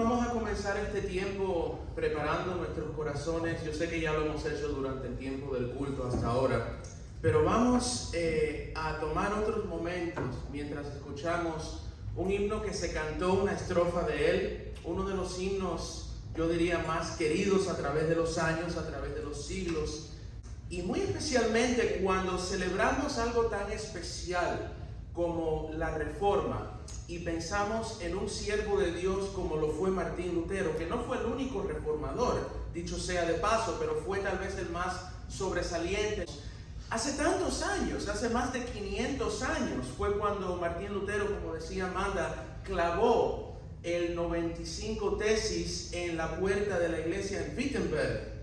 vamos a comenzar este tiempo preparando nuestros corazones. Yo sé que ya lo hemos hecho durante el tiempo del culto hasta ahora, pero vamos a tomar otros momentos mientras escuchamos un himno que se cantó, una estrofa de él, uno de los himnos, yo diría, más queridos a través de los años, a través de los siglos, y muy especialmente cuando celebramos algo tan especial como la Reforma y pensamos en un siervo de Dios como lo fue Martín Lutero, que no fue el único reformador, dicho sea de paso, pero fue tal vez el más sobresaliente. Hace tantos años, hace más de 500 años, fue cuando Martín Lutero, como decía Amanda, clavó el 95 tesis en la puerta de la iglesia en Wittenberg.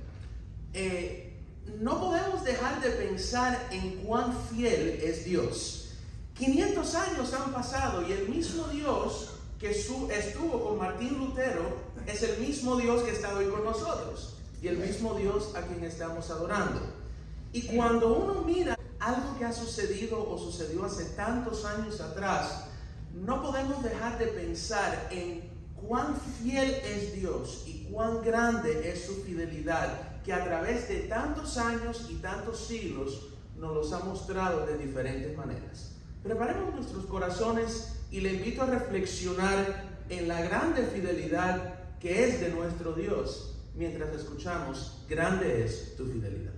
No podemos dejar de pensar en cuán fiel es Dios. 500 años han pasado y el mismo Dios que estuvo con Martín Lutero es el mismo Dios que está hoy con nosotros y el mismo Dios a quien estamos adorando. Y cuando uno mira algo que ha sucedido o sucedió hace tantos años atrás, no podemos dejar de pensar en cuán fiel es Dios y cuán grande es su fidelidad, que a través de tantos años y tantos siglos nos los ha mostrado de diferentes maneras. Preparemos nuestros corazones y le invito a reflexionar en la grande fidelidad que es de nuestro Dios mientras escuchamos "Grande es tu fidelidad".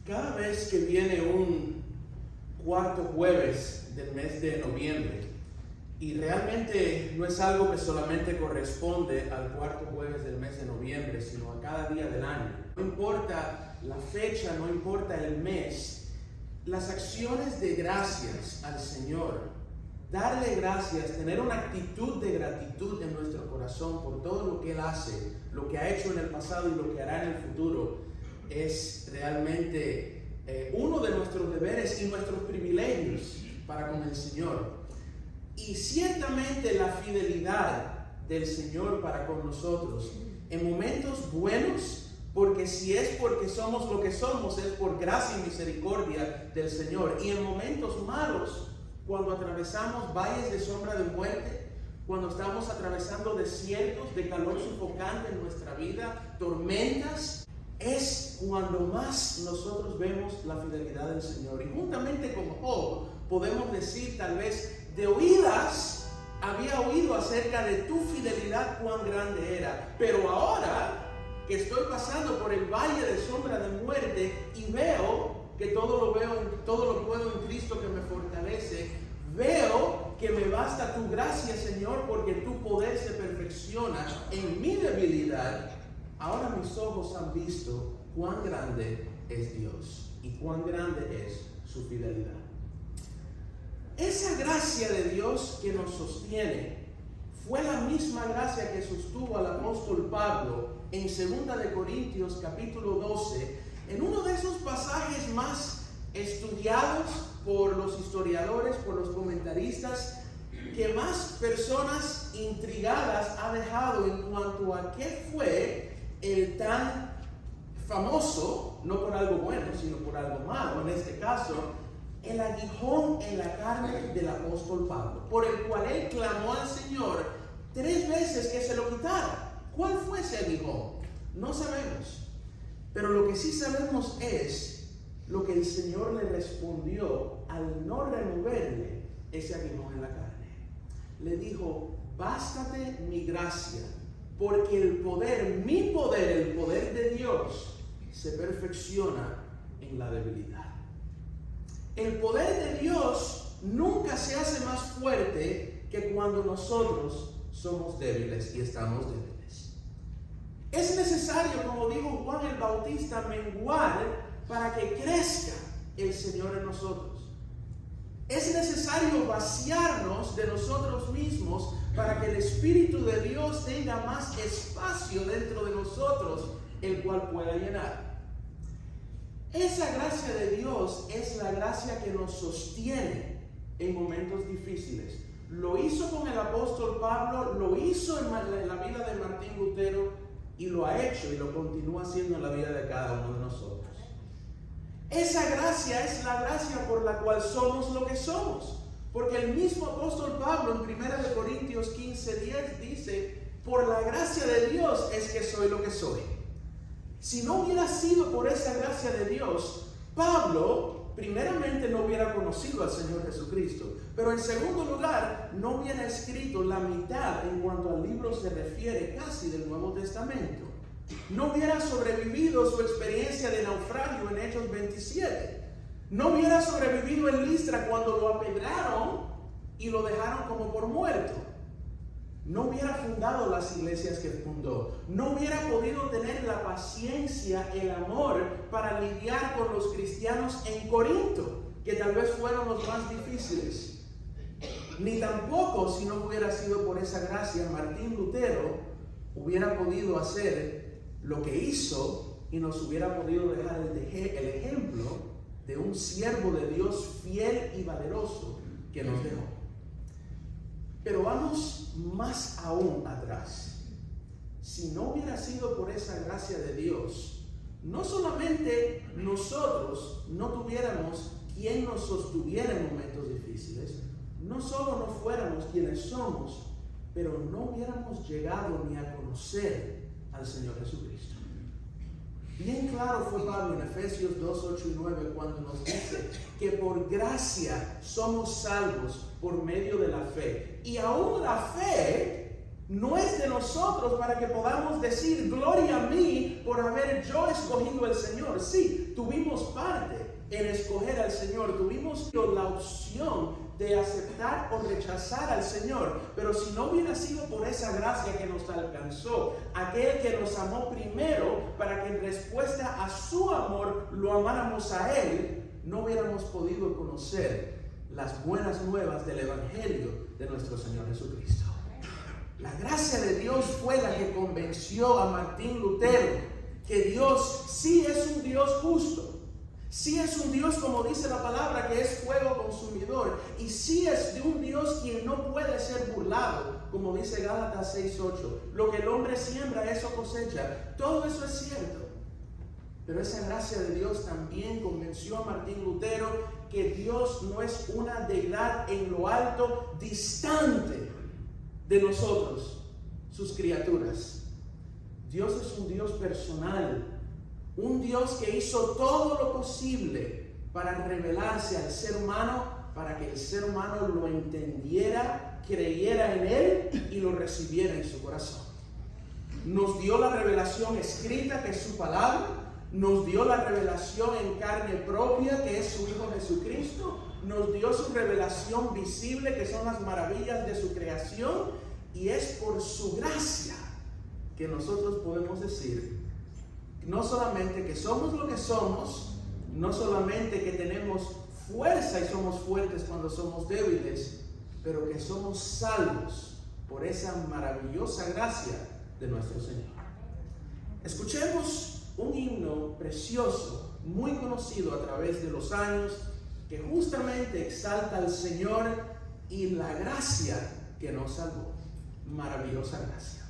Cada vez que viene un cuarto jueves del mes de noviembre, y realmente no es algo que solamente corresponde al cuarto jueves del mes de noviembre, sino a cada día del año. No importa la fecha, no importa el mes, las acciones de gracias al Señor, darle gracias, tener una actitud de gratitud en nuestro corazón por todo lo que Él hace, lo que ha hecho en el pasado y lo que hará en el futuro, es realmente uno de nuestros deberes y nuestros privilegios para con el Señor. Y ciertamente la fidelidad del Señor para con nosotros en momentos buenos, porque si es porque somos lo que somos, es por gracia y misericordia del Señor. Y en momentos malos, cuando atravesamos valles de sombra de muerte, cuando estamos atravesando desiertos de calor sofocante en nuestra vida, tormentas, es cuando más nosotros vemos la fidelidad del Señor. Y juntamente con Job, podemos decir tal vez, de oídas había oído acerca de tu fidelidad, cuán grande era, pero ahora que estoy pasando por el valle de sombra de muerte y veo que todo lo puedo en Cristo que me fortalece, veo que me basta tu gracia, Señor, porque tu poder se perfecciona en mi debilidad. Ahora mis ojos han visto cuán grande es Dios y cuán grande es su fidelidad. Esa gracia de Dios que nos sostiene fue la misma gracia que sostuvo al apóstol Pablo en 2 de Corintios capítulo 12, en uno de esos pasajes más estudiados por los historiadores, por los comentaristas, que más personas intrigadas ha dejado en cuanto a qué fue el tan famoso, no por algo bueno, sino por algo malo, en este caso, el aguijón en la carne del apóstol Pablo, por el cual él clamó al Señor 3 veces que se lo quitara. ¿Cuál fue ese aguijón? No sabemos, pero lo que sí sabemos es lo que el Señor le respondió al no removerle ese aguijón en la carne. Le dijo: bástate mi gracia, porque el poder, mi poder, el poder de Dios, se perfecciona en la debilidad. El poder de Dios nunca se hace más fuerte que cuando nosotros somos débiles y estamos débiles. Es necesario, como dijo Juan el Bautista, menguar para que crezca el Señor en nosotros. Es necesario vaciarnos de nosotros mismos para que el Espíritu de Dios tenga más espacio dentro de nosotros, el cual pueda llenar. Esa gracia de Dios es la gracia que nos sostiene en momentos difíciles. Lo hizo con el apóstol Pablo, lo hizo en la vida de Martín Lutero y lo ha hecho y lo continúa haciendo en la vida de cada uno de nosotros. Esa gracia es la gracia por la cual somos lo que somos. Porque el mismo apóstol Pablo en 1 Corintios 15:10 dice: por la gracia de Dios es que soy lo que soy. Si no hubiera sido por esa gracia de Dios, Pablo primeramente no hubiera conocido al Señor Jesucristo, pero en segundo lugar no hubiera escrito la mitad en cuanto al libro se refiere casi del Nuevo Testamento. No hubiera sobrevivido su experiencia de naufragio en Hechos 27. No hubiera sobrevivido en Listra cuando lo apedraron y lo dejaron como por muerto. No hubiera fundado las iglesias que fundó. No hubiera podido tener la paciencia, el amor para lidiar con los cristianos en Corinto, que tal vez fueron los más difíciles. Ni tampoco, si no hubiera sido por esa gracia, Martín Lutero hubiera podido hacer lo que hizo y nos hubiera podido dejar el ejemplo de un siervo de Dios fiel y valeroso que nos dejó. Pero vamos más aún atrás. Si no hubiera sido por esa gracia de Dios, no solamente nosotros no tuviéramos quien nos sostuviera en momentos difíciles, no solo no fuéramos quienes somos, pero no hubiéramos llegado ni a conocer al Señor Jesucristo. Bien claro fue Pablo en Efesios 2, 8 y 9 cuando nos dice que por gracia somos salvos por medio de la fe. Y aún la fe No es de nosotros para que podamos decir gloria a mí por haber yo escogido al Señor. Sí, tuvimos parte en escoger al Señor, tuvimos la opción de aceptar o rechazar al Señor, pero si no hubiera sido por esa gracia que nos alcanzó, aquel que nos amó primero para que en respuesta a su amor lo amáramos a Él, no hubiéramos podido conocer las buenas nuevas del Evangelio de nuestro Señor Jesucristo. La gracia de Dios fue la que convenció a Martín Lutero que Dios sí es un Dios justo. Sí es un Dios, como dice la palabra, que es fuego consumidor. Y sí es de un Dios quien no puede ser burlado, como dice Gálatas 6:8. Lo que el hombre siembra, eso cosecha. Todo eso es cierto. Pero esa gracia de Dios también convenció a Martín Lutero que Dios no es una deidad en lo alto, distante de nosotros, sus criaturas. Dios es un Dios personal. Un Dios que hizo todo lo posible para revelarse al ser humano, para que el ser humano lo entendiera, creyera en Él y lo recibiera en su corazón. Nos dio la revelación escrita, que es su palabra. Nos dio la revelación en carne propia, que es su Hijo Jesucristo. Nos dio su revelación visible, que son las maravillas de su creación. Y es por su gracia que nosotros podemos decir no solamente que somos lo que somos, no solamente que tenemos fuerza y somos fuertes cuando somos débiles, pero que somos salvos por esa maravillosa gracia de nuestro Señor. Escuchemos un himno precioso, muy conocido a través de los años, que justamente exalta al Señor y la gracia que nos salvó. Maravillosa gracia.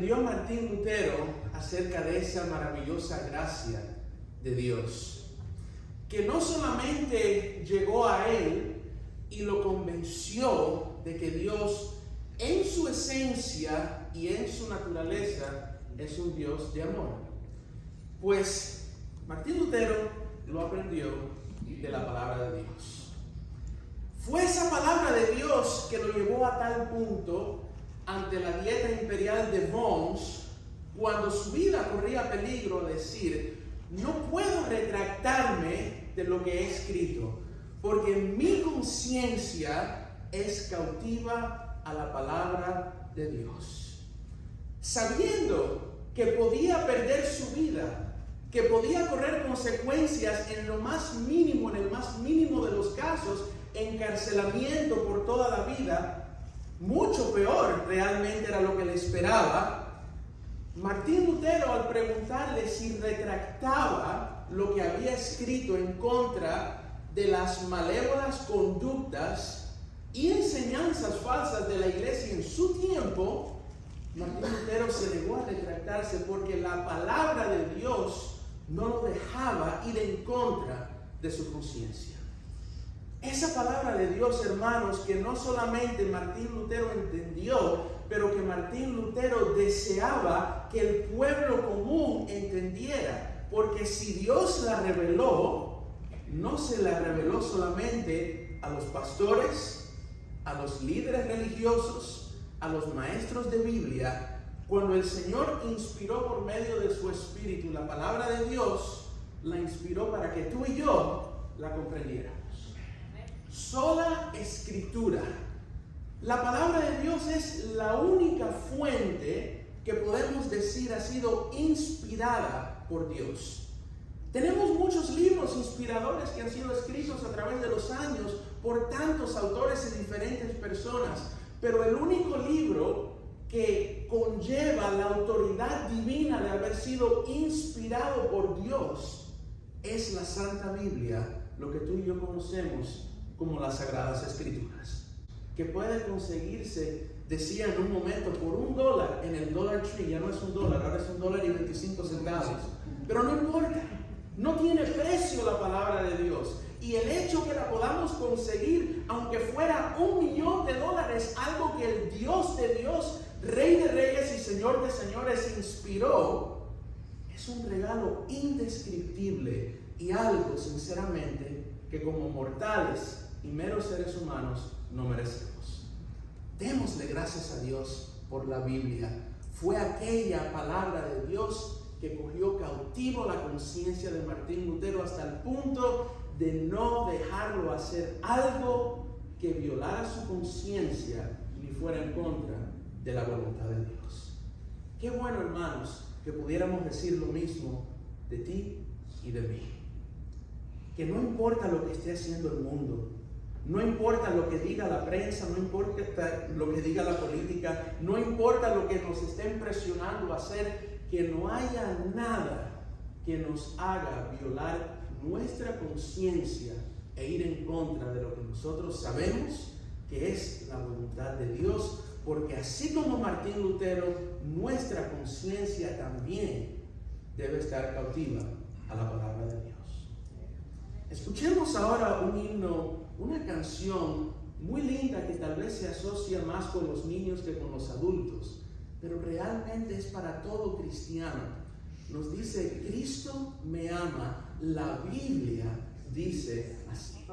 aprendió Martín Lutero acerca de esa maravillosa gracia de Dios, que no solamente llegó a él y lo convenció de que Dios en su esencia y en su naturaleza es un Dios de amor. Pues Martín Lutero lo aprendió de la palabra de Dios. Fue esa palabra de Dios que lo llevó a tal punto ante la dieta imperial de Worms, cuando su vida corría peligro, decir: no puedo retractarme de lo que he escrito, porque mi conciencia es cautiva a la palabra de Dios. Sabiendo que podía perder su vida, que podía correr consecuencias en lo más mínimo, en el más mínimo de los casos, encarcelamiento por toda la vida, mucho peor realmente era lo que le esperaba. Martín Lutero, al preguntarle si retractaba lo que había escrito en contra de las malévolas conductas y enseñanzas falsas de la iglesia en su tiempo, Martín Lutero se negó a retractarse porque la palabra de Dios no lo dejaba ir en contra de su conciencia. Esa palabra de Dios, hermanos, que no solamente Martín Lutero entendió, pero que Martín Lutero deseaba que el pueblo común entendiera. Porque si Dios la reveló, no se la reveló solamente a los pastores, a los líderes religiosos, a los maestros de Biblia. Cuando el Señor inspiró por medio de su Espíritu la palabra de Dios, la inspiró para que tú y yo la comprendiéramos. Sola Escritura. La palabra de Dios es la única fuente que podemos decir ha sido inspirada por Dios. Tenemos muchos libros inspiradores que han sido escritos a través de los años por tantos autores y diferentes personas, pero el único libro que conlleva la autoridad divina de haber sido inspirado por Dios es la Santa Biblia, lo que tú y yo conocemos como las Sagradas Escrituras, que puede conseguirse, decía en un momento, por $1 en el Dollar Tree. Ya no es $1, ahora es $1.25, pero no importa, no tiene precio la palabra de Dios. Y el hecho que la podamos conseguir, aunque fuera $1.000.000, algo que el Dios de Dios, Rey de Reyes y Señor de Señores inspiró, es un regalo indescriptible y algo, sinceramente, que como mortales y meros seres humanos no merecemos. Démosle gracias a Dios por la Biblia. Fue aquella palabra de Dios que cogió cautivo la conciencia de Martín Lutero hasta el punto de no dejarlo hacer algo que violara su conciencia ni fuera en contra de la voluntad de Dios. Qué bueno, hermanos, que pudiéramos decir lo mismo de ti y de mí. Que no importa lo que esté haciendo el mundo, no importa lo que diga la prensa, no importa lo que diga la política, no importa lo que nos estén presionando a hacer, que no haya nada que nos haga violar nuestra conciencia e ir en contra de lo que nosotros sabemos que es la voluntad de Dios, porque así como Martín Lutero, nuestra conciencia también debe estar cautiva a la palabra de Dios. Escuchemos ahora un himno, una canción muy linda que tal vez se asocia más con los niños que con los adultos, pero realmente es para todo cristiano. Nos dice: Cristo me ama. La Biblia dice así.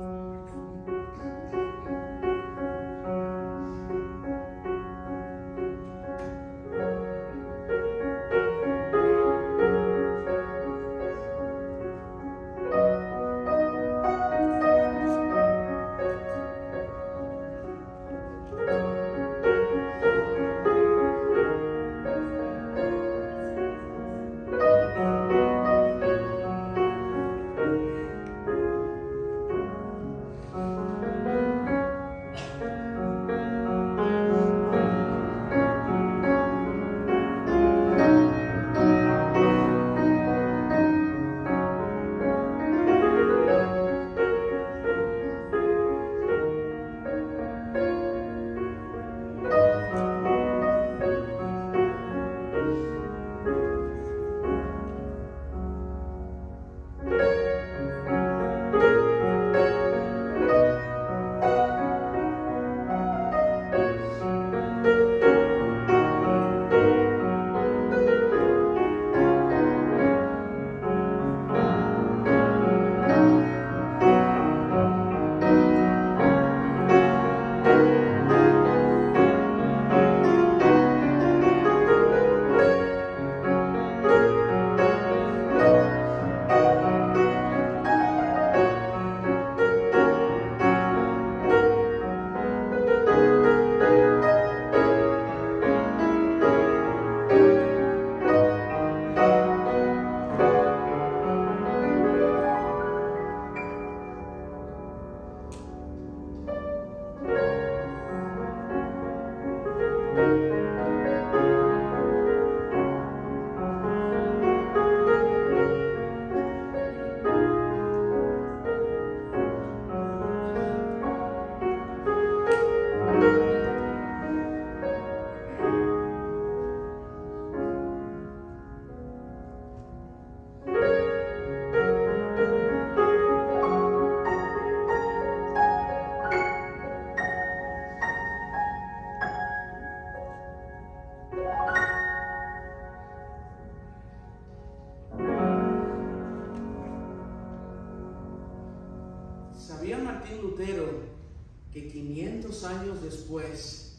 500 años después,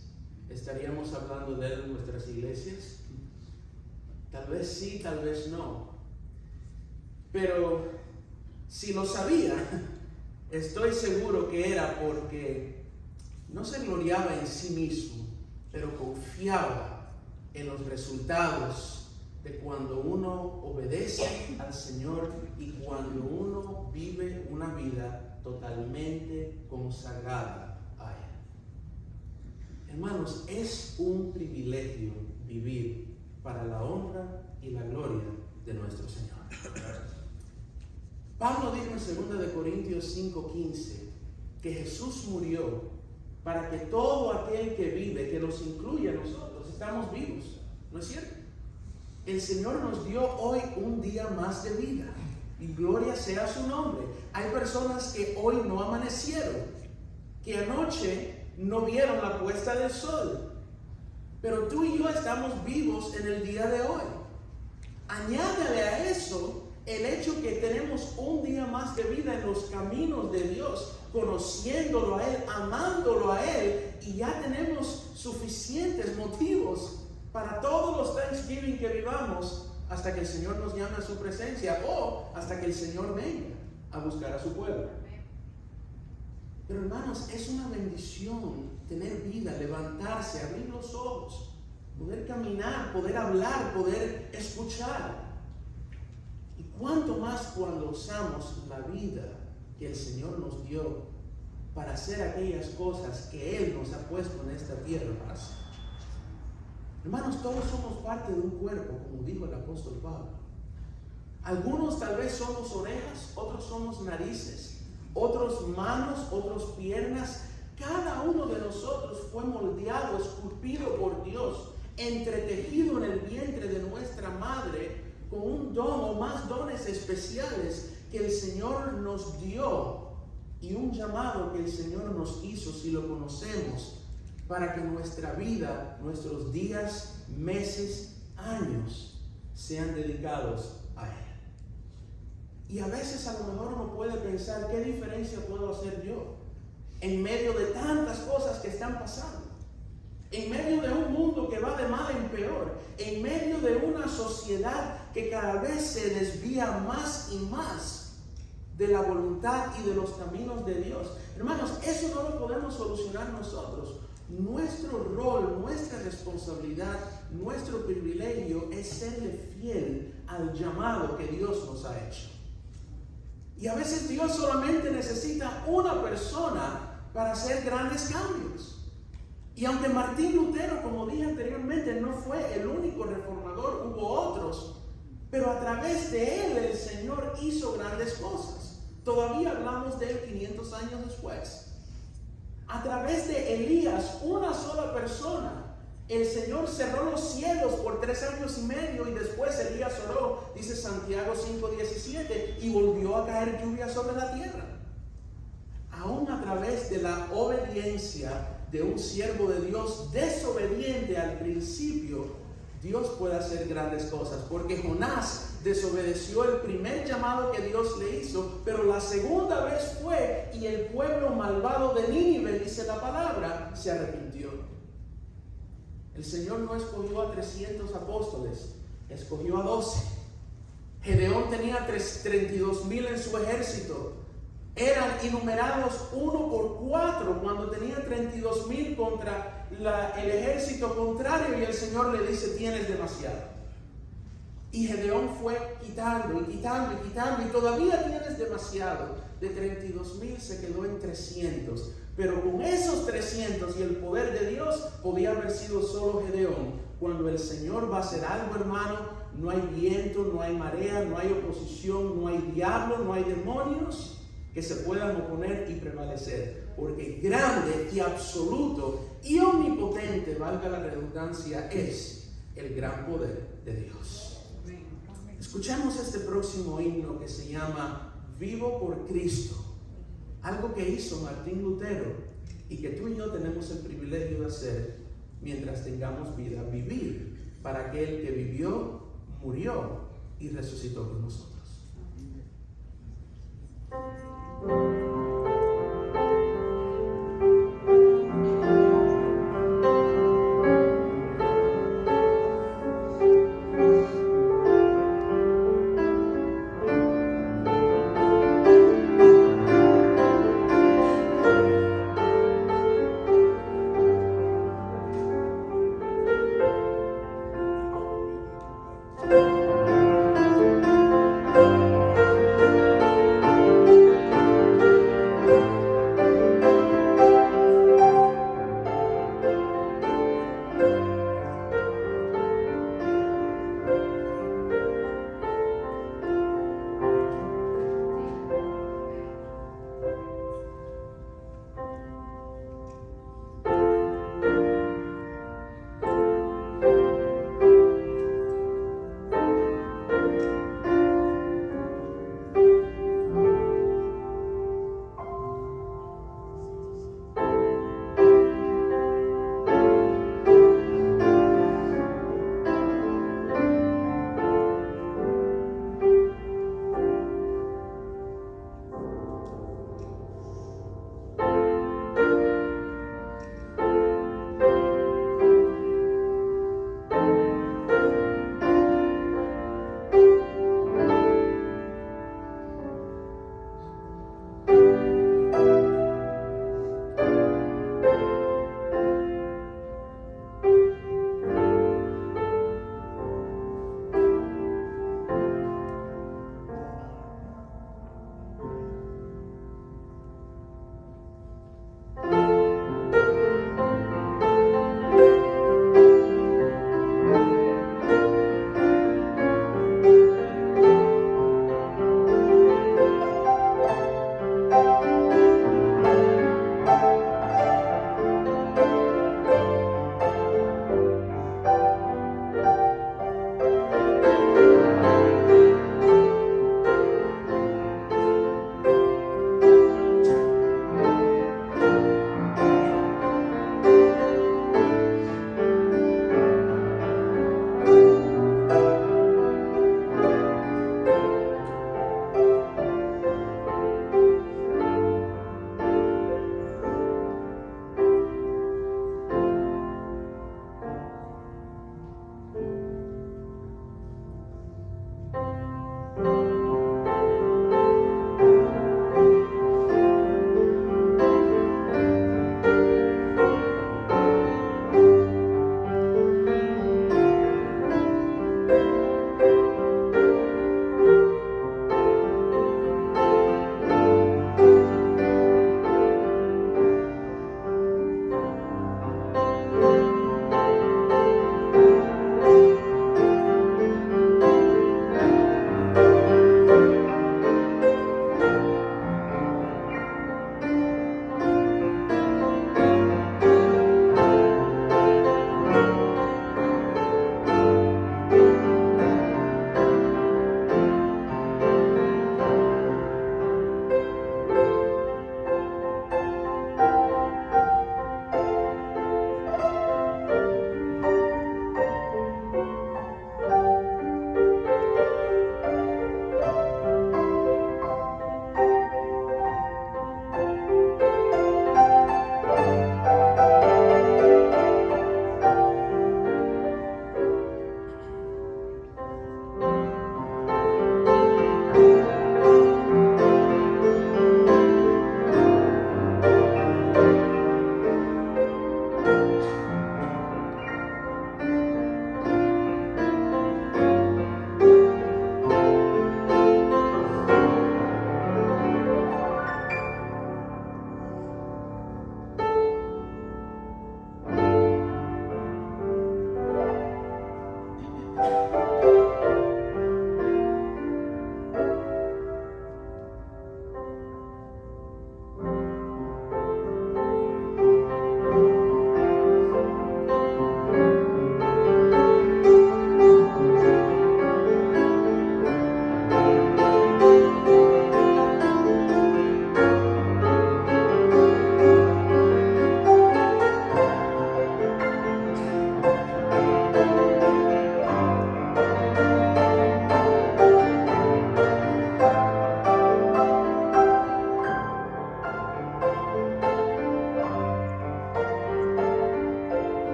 ¿estaríamos hablando de él en nuestras iglesias? Tal vez sí, tal vez no. Pero si lo sabía, estoy seguro que era porque no se gloriaba en sí mismo, pero confiaba en los resultados de cuando uno obedece al Señor y cuando uno vive una vida totalmente consagrada a Él. Hermanos, es un privilegio vivir para la honra y la gloria de nuestro Señor. Pablo dijo en 2 Corintios 5:15 que Jesús murió para que todo aquel que vive, que los incluye a nosotros, estamos vivos, ¿no es cierto? El Señor nos dio hoy un día más de vida y gloria sea su nombre. Hay personas que hoy no amanecieron, que anoche no vieron la puesta del sol, pero tú y yo estamos vivos en el día de hoy. Añádale a eso el hecho que tenemos un día más de vida en los caminos de Dios, conociéndolo a Él, amándolo a Él, y ya tenemos suficientes motivos para todos los Thanksgiving que vivamos hasta que el Señor nos llame a su presencia o hasta que el Señor venga a buscar a su pueblo. Pero hermanos, es una bendición tener vida, levantarse, abrir los ojos, poder caminar, poder hablar, poder escuchar. Y cuánto más cuando usamos la vida que el Señor nos dio para hacer aquellas cosas que Él nos ha puesto en esta tierra para hacer. Hermanos, todos somos parte de un cuerpo, como dijo el apóstol Pablo. Algunos tal vez somos orejas, otros somos narices, otros manos, otros piernas. Cada uno de nosotros fue moldeado, esculpido por Dios, entretejido en el vientre de nuestra madre, con un don o más dones especiales que el Señor nos dio y un llamado que el Señor nos hizo, si lo conocemos, para que nuestra vida, nuestros días, meses, años sean dedicados a Él. Y a veces a lo mejor uno puede pensar, ¿qué diferencia puedo hacer yo en medio de tantas cosas que están pasando? En medio de un mundo que va de mal en peor, en medio de una sociedad que cada vez se desvía más y más de la voluntad y de los caminos de Dios. Hermanos, eso no lo podemos solucionar nosotros. Nuestro rol, nuestra responsabilidad, nuestro privilegio es serle fiel al llamado que Dios nos ha hecho. Y a veces Dios solamente necesita una persona para hacer grandes cambios. Y aunque Martín Lutero, como dije anteriormente, no fue el único reformador, hubo otros, pero a través de él el Señor hizo grandes cosas. Todavía hablamos de él 500 años después. A través de Elías, una sola persona, el Señor cerró los cielos por 3 años y medio y después Elías oró, dice Santiago 5:17, y volvió a caer lluvia sobre la tierra. Aún a través de la obediencia de un siervo de Dios desobediente al principio, Dios puede hacer grandes cosas, porque Jonás desobedeció el primer llamado que Dios le hizo, pero la segunda vez fue y el pueblo malvado de Nínive, dice la palabra, se arrepintió. El Señor no escogió a 300 apóstoles, escogió a 12. Gedeón tenía 32,000 en su ejército. Eran innumerados 1 por 4 cuando tenía 32,000 contra el ejército contrario, y el Señor le dice: tienes demasiado. Y Gedeón fue quitando y quitando y quitando, y todavía tienes demasiado. De 32,000 se quedó en 300, pero con esos 300 y el poder de Dios podía haber sido solo Gedeón. Cuando el Señor va a hacer algo, hermano, no hay viento, no hay marea, no hay oposición, no hay diablo, no hay demonios que se puedan oponer y prevalecer, porque grande y absoluto y omnipotente, valga la redundancia, es el gran poder de Dios. Escuchemos este próximo himno que se llama Vivo por Cristo, algo que hizo Martín Lutero y que tú y yo tenemos el privilegio de hacer mientras tengamos vida, vivir para aquel que vivió, murió y resucitó con nosotros.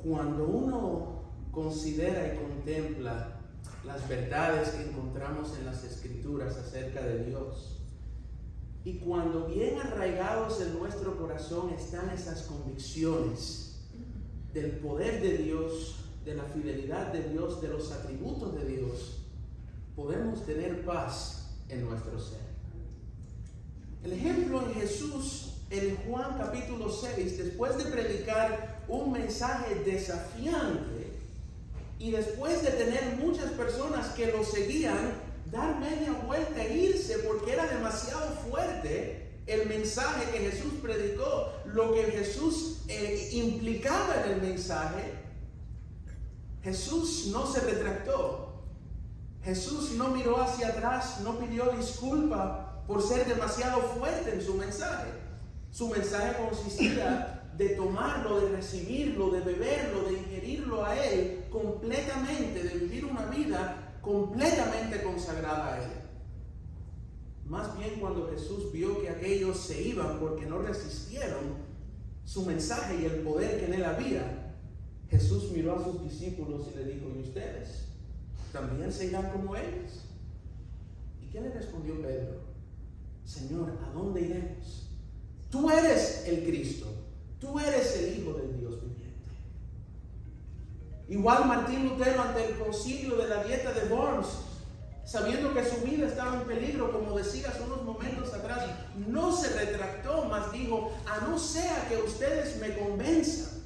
Cuando uno considera y contempla las verdades que encontramos en las Escrituras acerca de Dios, y cuando bien arraigados en nuestro corazón están esas convicciones del poder de Dios, de la fidelidad de Dios, de los atributos de Dios, podemos tener paz en nuestro ser. El ejemplo en Jesús, en Juan capítulo 6, después de predicar un mensaje desafiante y después de tener muchas personas que lo seguían, dar media vuelta e irse porque era demasiado fuerte el mensaje que Jesús predicó, lo que Jesús implicaba en el mensaje. Jesús no se retractó. Jesús no miró hacia atrás, no pidió disculpa por ser demasiado fuerte en su mensaje. Su mensaje consistía de tomarlo, de recibirlo, de beberlo, de ingerirlo a Él completamente, de vivir una vida completamente consagrada a Él. Más bien cuando Jesús vio que aquellos se iban porque no resistieron su mensaje y el poder que en Él había, Jesús miró a sus discípulos y le dijo: ¿y ustedes también se irán como ellos? ¿Y qué le respondió Pedro? Señor, ¿a dónde iremos? Tú eres el Cristo, tú eres el Hijo del Dios viviente. Igual Martín Lutero ante el concilio de la Dieta de Worms, sabiendo que su vida estaba en peligro, como decía hace unos momentos atrás, no se retractó, mas dijo: a no sea que ustedes me convenzan,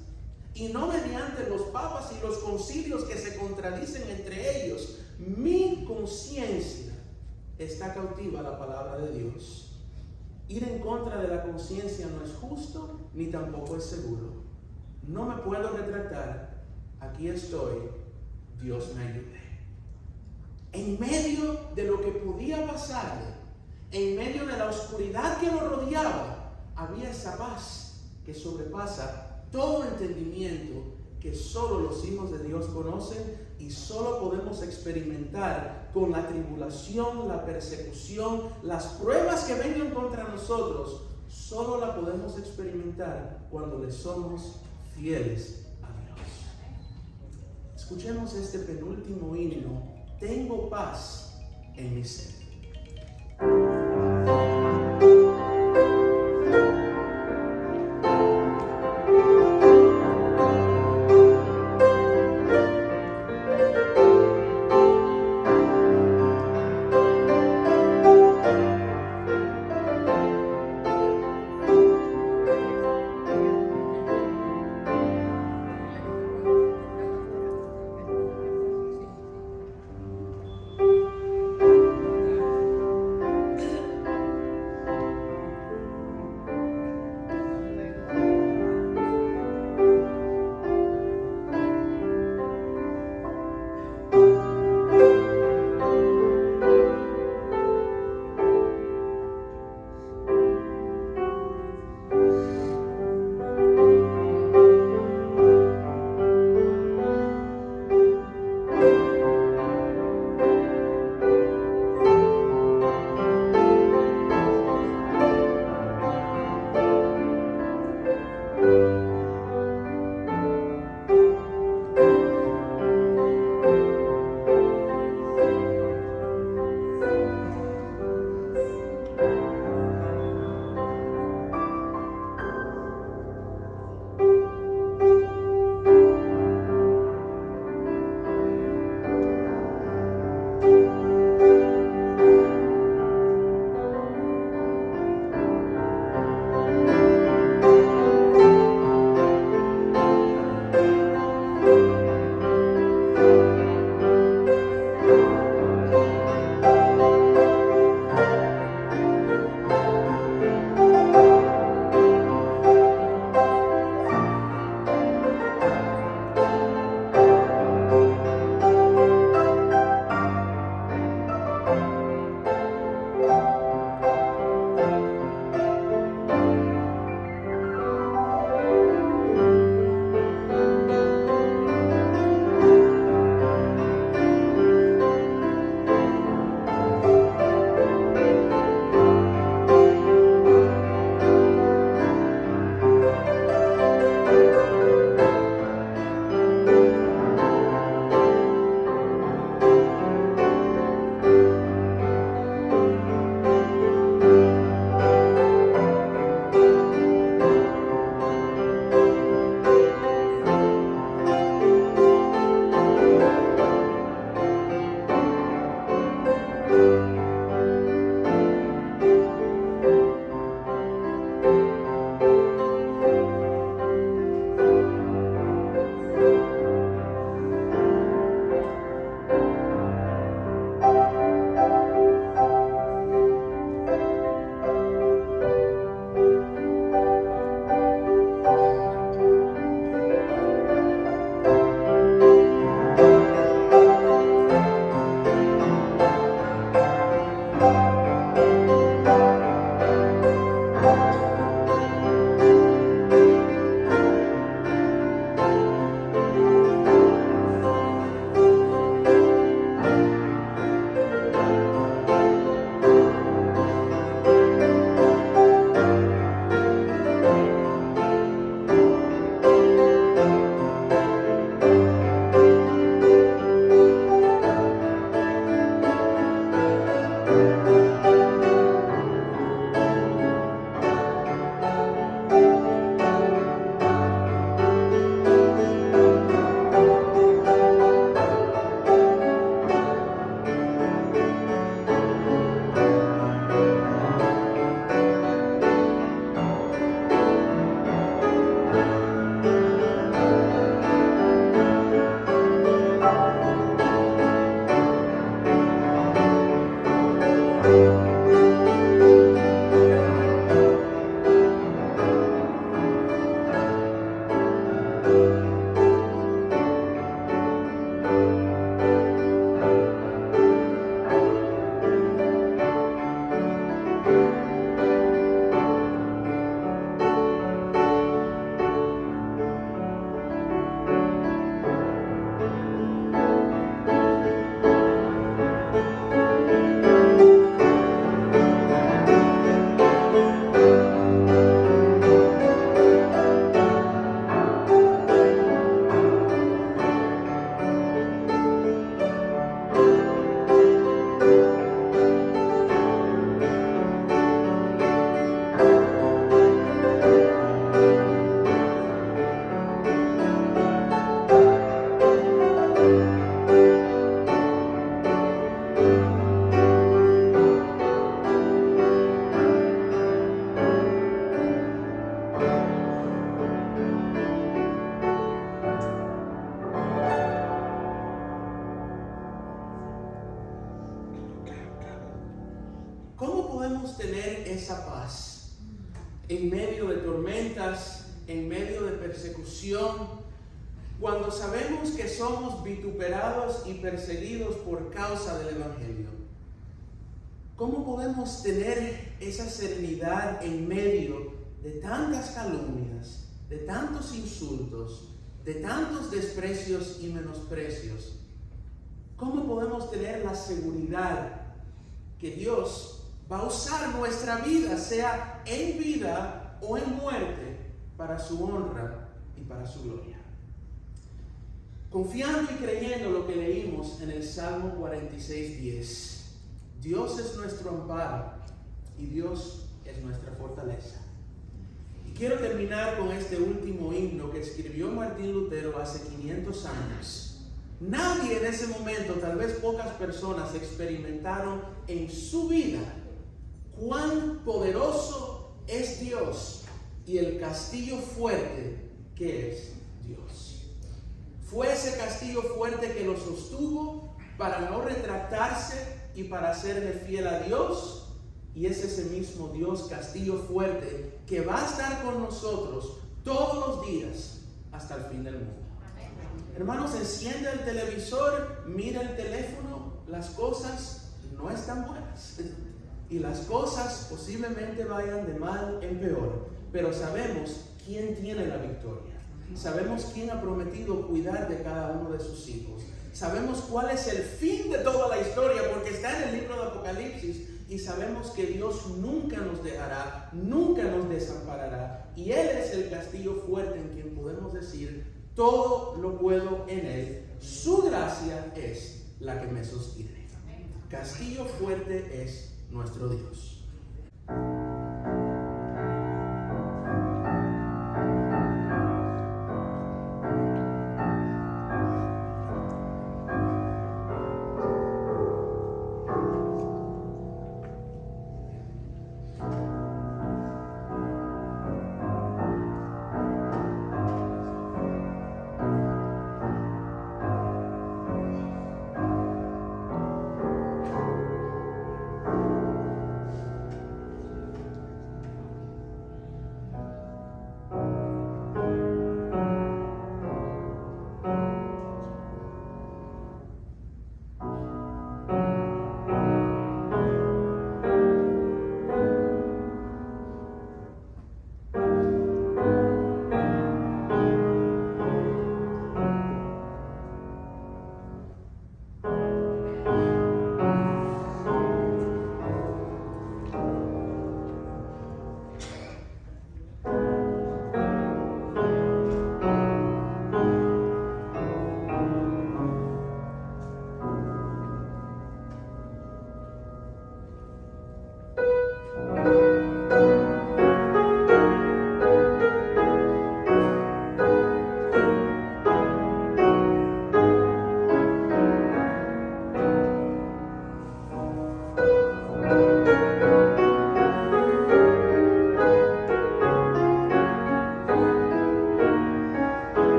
y no mediante los papas y los concilios que se contradicen entre ellos, mi conciencia está cautiva a la palabra de Dios. Ir en contra de la conciencia no es justo, ni tampoco es seguro. No me puedo retractar. Aquí estoy. Dios me ayude. En medio de lo que podía pasarle, en medio de la oscuridad que lo rodeaba, había esa paz que sobrepasa todo entendimiento, que solo los hijos de Dios conocen y solo podemos experimentar con la tribulación, la persecución, las pruebas que vengan contra nosotros. Solo la podemos experimentar cuando le somos fieles a Dios. Escuchemos este penúltimo himno: tengo paz en mi ser. podemos tener esa paz en medio de tormentas, en medio de persecución, cuando sabemos que somos vituperados y perseguidos por causa del Evangelio? ¿Cómo podemos tener esa serenidad en medio de tantas calumnias, de tantos insultos, de tantos desprecios y menosprecios? ¿Cómo podemos tener la seguridad que Dios va a usar nuestra vida, sea en vida o en muerte, para su honra y para su gloria? Confiando y creyendo lo que leímos en el Salmo 46:10. Dios es nuestro amparo y Dios es nuestra fortaleza. Y quiero terminar con este último himno que escribió Martín Lutero hace 500 años. Nadie en ese momento, tal vez pocas personas, experimentaron en su vida cuán poderoso es Dios y el castillo fuerte que es Dios. Fue ese castillo fuerte que lo sostuvo para no retractarse y para serle fiel a Dios, y es ese mismo Dios, castillo fuerte, que va a estar con nosotros todos los días hasta el fin del mundo. Amén. Hermanos, enciende el televisor, mira el teléfono, las cosas no están buenas y las cosas posiblemente vayan de mal en peor, pero sabemos quién tiene la victoria. Sabemos quién ha prometido cuidar de cada uno de sus hijos. Sabemos cuál es el fin de toda la historia, porque está en el libro de Apocalipsis, y sabemos que Dios nunca nos dejará, nunca nos desamparará, y Él es el castillo fuerte en quien podemos decir: todo lo puedo en Él, su gracia es la que me sostiene. Castillo fuerte es nuestro Dios.